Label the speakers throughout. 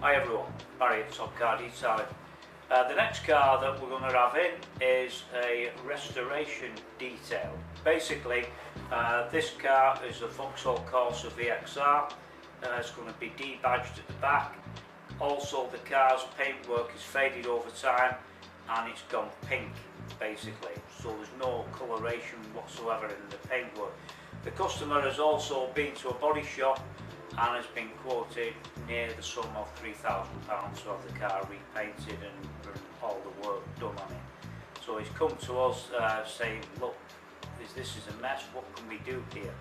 Speaker 1: Hi everyone, Barry at Top Car Detailing. The next car that we're going to have in is a restoration detail. Basically, this car is a Vauxhall Corsa VXR. It's going to be debadged at the back. Also, the car's paintwork is faded over time and it's gone pink basically, so there's no coloration whatsoever in the paintwork. The customer has also been to a body shop and has been quoted near the sum of £3,000 to have the car repainted and all the work done on it. So he's come to us saying, look, this is a mess, what can we do here?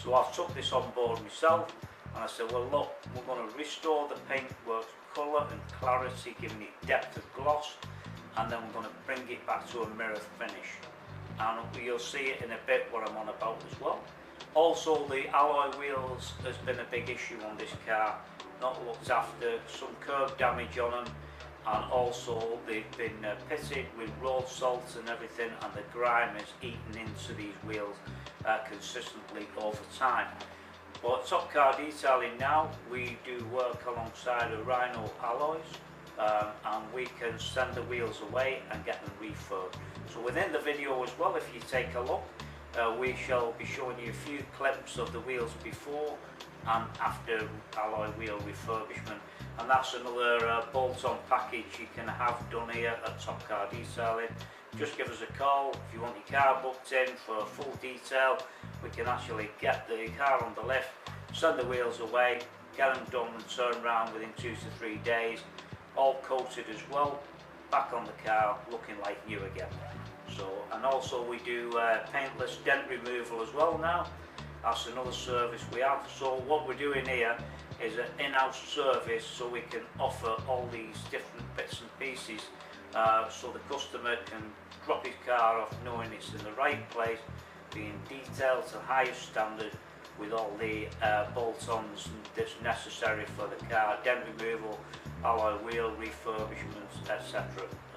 Speaker 1: So I've took this on board myself and I said, well look, we're going to restore the paintwork's colour and clarity, giving it depth of gloss, and then we're going to bring it back to a mirror finish. And you'll see it in a bit what I'm on about as well. Also, the alloy wheels has been a big issue on this car, not looked after, some curb damage on them, and also they've been pitted with road salt and everything, and the grime is eaten into these wheels consistently over time. But at Top Car Detailing now, we do work alongside the Rhino alloys, and we can send the wheels away and get them refurbed. So within the video as well, if you take a look, we shall be showing you a few clips of the wheels before and after alloy wheel refurbishment, and that's another bolt-on package you can have done here at Top Car Detailing. Just give us a call if you want your car booked in for a full detail. We can actually get the car on the lift, send the wheels away, get them done and turned around within 2 to 3 days, all coated as well, back on the car looking like new again. So, and also we do paintless dent removal as well now. That's another service we have. So what we're doing here is an in-house service, so we can offer all these different bits and pieces, so the customer can drop his car off knowing it's in the right place, being detailed to the highest standard, with all the bolt-ons that's necessary for the car, dent removal, alloy wheel refurbishments, etc.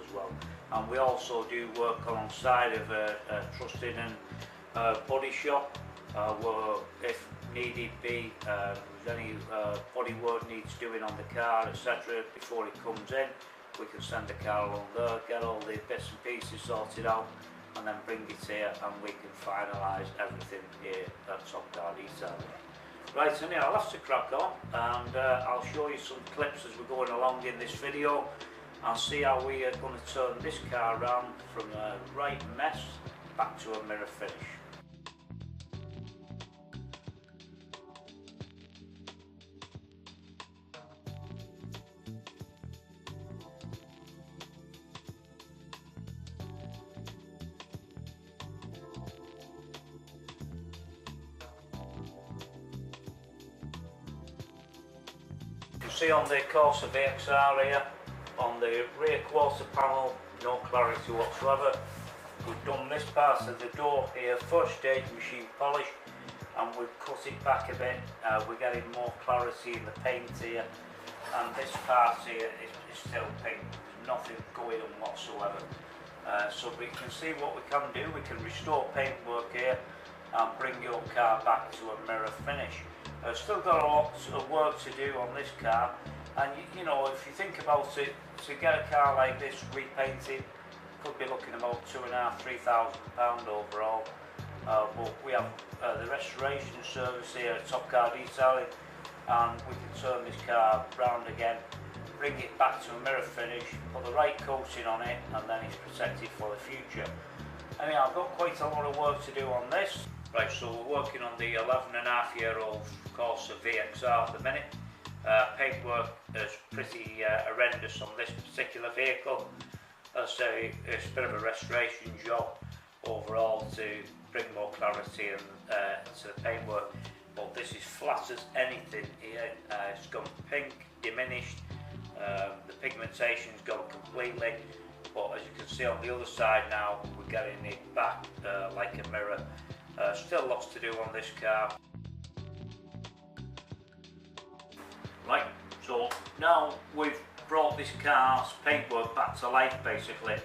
Speaker 1: as well. And we also do work alongside of a trusted and body shop, where if needed be, if any body work needs doing on the car, etc. before it comes in, we can send the car along there, get all the bits and pieces sorted out, and then bring it here and we can finalise everything here at Top Car Detailing. Right, so now I'll have to crack on, and I'll show you some clips as we're going along in this video and see how we are going to turn this car around from a right mess back to a mirror finish. You see on the Corsa VXR here, on the rear quarter panel, no clarity whatsoever. We've done this part of the door here, first stage machine polish, and we've cut it back a bit. We're getting more clarity in the paint here, and this part here is still pink. There's nothing going on whatsoever. So we can see what we can do. We can restore paintwork here and bring your car back to a mirror finish. Still got a lot of work to do on this car, and you know, if you think about it, to get a car like this repainted, could be looking about £2,500–3,000 overall. But we have the restoration service here at Top Car Detailing, and we can turn this car round again, bring it back to a mirror finish, put the right coating on it, and then it's protected for the future. I mean, I've got quite a lot of work to do on this. Right, so we're working on the 11.5-year-old Corsa VXR at the minute. Paintwork is pretty horrendous on this particular vehicle. As I say, it's a bit of a restoration job overall to bring more clarity into the paintwork. But this is flat as anything here. It's gone pink, diminished. The pigmentation's gone completely. But as you can see on the other side now, we're getting it back like a mirror. Still lots to do on this car. Right, so now we've brought this car's paintwork back to life basically.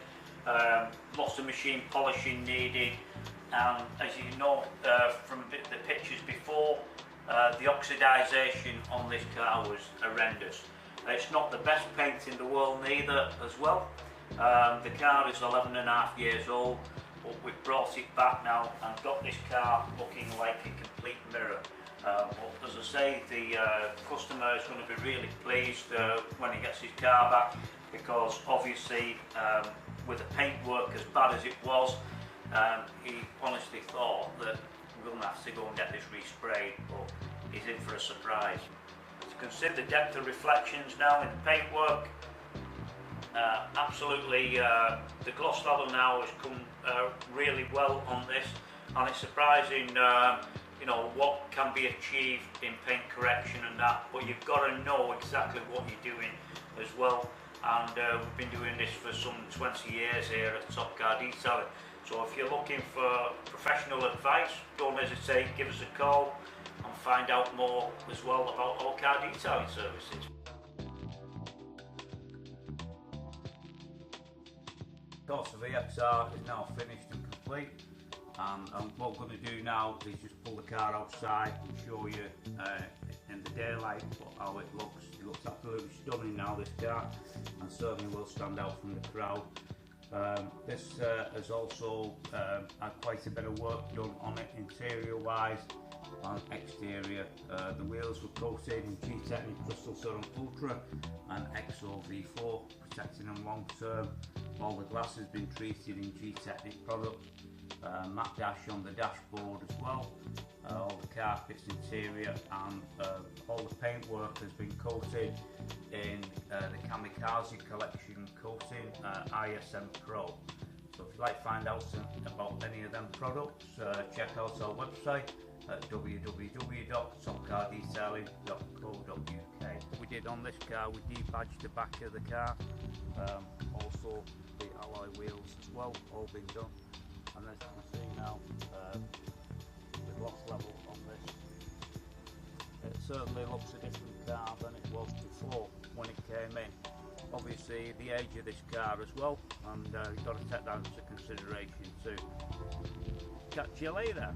Speaker 1: Lots of machine polishing needed, and as you know from the pictures before, the oxidisation on this car was horrendous. It's not the best paint in the world neither as well. The car is 11.5 years old, but we've brought it back now and got this car looking like a complete mirror. But as I say, the customer is going to be really pleased when he gets his car back, because obviously with the paintwork as bad as it was, he honestly thought that we're going to have to go and get this resprayed, but he's in for a surprise. As you can see, the depth of reflections now in the paintwork, absolutely, the gloss level now has come really well on this, and it's surprising you know, what can be achieved in paint correction and that, but you've got to know exactly what you're doing as well. And we've been doing this for some 20 years here at Top Car Detailing. So if you're looking for professional advice, don't hesitate, give us a call and find out more as well about our car detailing services. Corsa VXR is now finished and complete, and what we're going to do now is just pull the car outside and show you in the daylight how it looks. It looks absolutely stunning now, this car, and certainly will stand out from the crowd. This has also had quite a bit of work done on it interior wise and exterior. The wheels were coated in G-Technic Crystal Serum Ultra and XO V4, protecting them long term. All the glass has been treated in G-Technic products. Matte dash on the dashboard as well. All the carpets interior, and all the paintwork has been coated in the Kamikaze collection coating ISM Pro. So if you'd like to find out about any of them products, check out our website at www.topcardetailing.co.uk. We did on this car, we debadged the back of the car, also the alloy wheels as well, all been done. And as you can see now, the gloss level on this, it certainly looks a different car than it was before when it came in. Obviously the age of this car as well, and you've got to take that into consideration too. Catch you later.